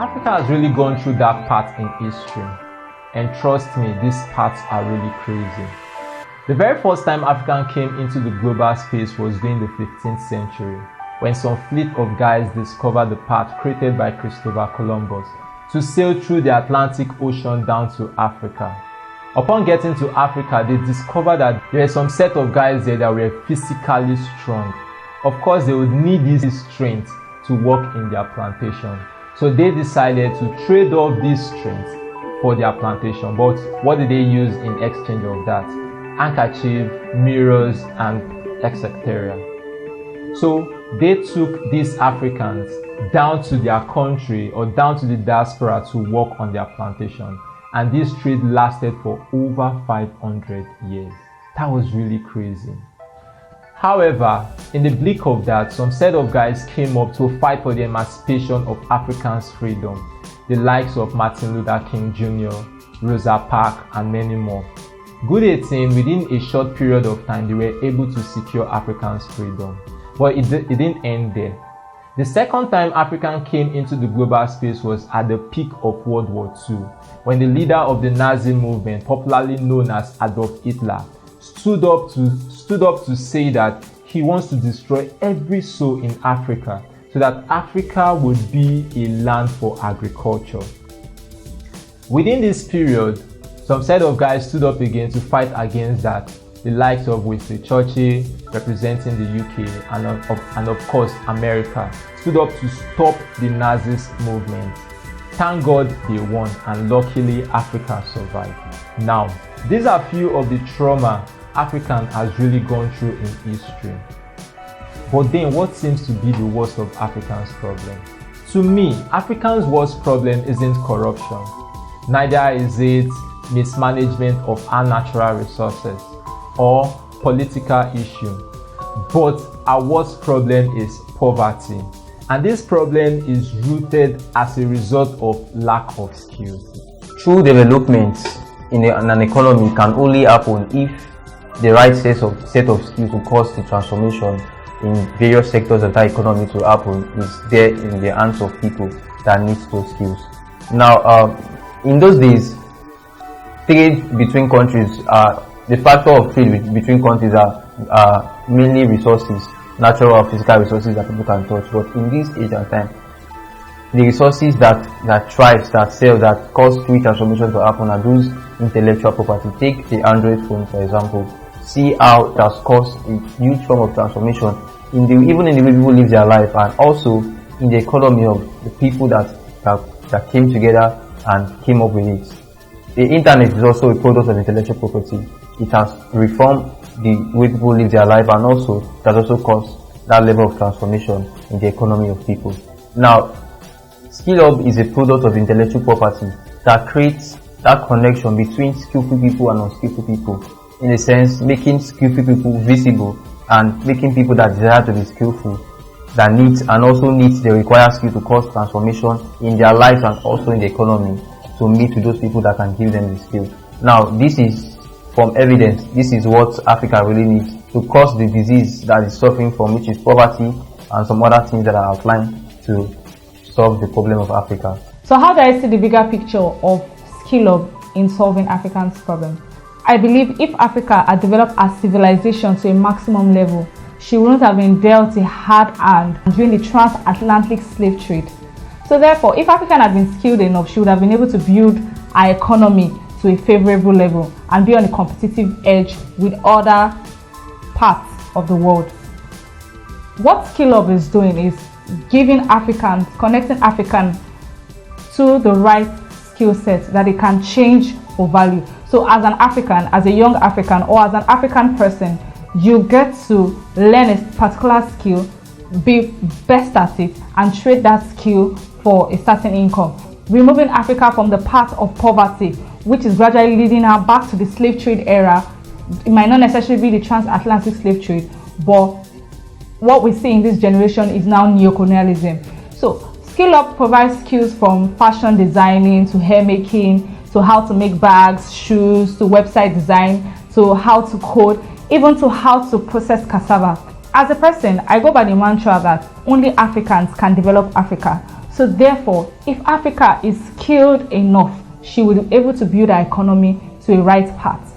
Africa has really gone through that part in history, and trust me, these parts are really crazy. The very first time Africa came into the global space was during the 15th century, when some fleet of guys discovered the path created by Christopher Columbus to sail through the Atlantic Ocean down to Africa. Upon getting to Africa, they discovered that there were some set of guys there that were physically strong. Of course, they would need this strength to work in their plantation. So they decided to trade off this strength for their plantation. But what did they use in exchange of that? Handkerchief, mirrors, and etc. So they took these Africans down to their country or down to the diaspora to work on their plantation. And this trade lasted for over 500 years. That was really crazy. However, in the blink of that, some set of guys came up to fight for the emancipation of Africans' freedom. The likes of Martin Luther King Jr., Rosa Parks, and many more. Good 18, within a short period of time, they were able to secure Africans' freedom. But it didn't end there. The second time Africa came into the global space was at the peak of World War II, when the leader of the Nazi movement, popularly known as Adolf Hitler, stood up to say that he wants to destroy every soul in Africa so that Africa would be a land for agriculture. Within this period, some set of guys stood up again to fight against that. The likes of Winston Churchill, representing the UK, and of course America, stood up to stop the Nazis movement. Thank God they won, and luckily Africa survived. Now, these are few of the trauma Africa has really gone through in history. But then what seems to be the worst of Africa's problem? To me, Africa's worst problem isn't corruption. Neither is it mismanagement of our natural resources or political issue. But our worst problem is poverty. And this problem is rooted as a result of lack of skills. True development in an economy can only happen if the right set of skills to cause the transformation in various sectors of that economy to happen is there in the hands of people that need those skills. Now, in those days, trade between countries, the factor of trade between countries are mainly resources, natural or physical resources that people can touch. But in this age and time, the resources that thrive, that sell, that cause true transformation to happen are those intellectual property. Take the Android phone, for example. See how it has caused a huge form of transformation even in the way people live their life, and also in the economy of the people that came together and came up with it. The internet is also a product of intellectual property. It has reformed the way people live their life, and also it has also caused that level of transformation in the economy of people. Now, Skill Hub is a product of intellectual property that creates that connection between skillful people and unskillful people, in a sense making skillful people visible and making people that desire to be skillful, that needs and also needs the required skill to cause transformation in their lives and also in the economy, to meet with those people that can give them the skill. Now, this is from evidence. This is what Africa really needs to cause the disease that is suffering from, which is poverty and some other things that are outlined to solve the problem of Africa. So how do I see the bigger picture of Skill Hub in solving Africa's problem? I believe if Africa had developed a civilization to a maximum level, she wouldn't have been dealt a hard hand during the transatlantic slave trade. So therefore, if Africa had been skilled enough, she would have been able to build our economy to a favorable level and be on a competitive edge with other parts of the world. What Skill Hub is doing is giving Africans, connecting Africans to the right skill set that they can change for value. So as an African, as a young African, or as an African person, you get to learn a particular skill, be best at it, and trade that skill for a certain income, removing Africa from the path of poverty, which is gradually leading her back to the slave trade era. It might not necessarily be the transatlantic slave trade, but what we see in this generation is now neocolonialism. So Skill Hub provides skills from fashion designing to hair making, to how to make bags, shoes, to website design, to how to code, even to how to process cassava. As a person, I go by the mantra that only Africans can develop Africa. So therefore, if Africa is skilled enough, she will be able to build her economy to a right path.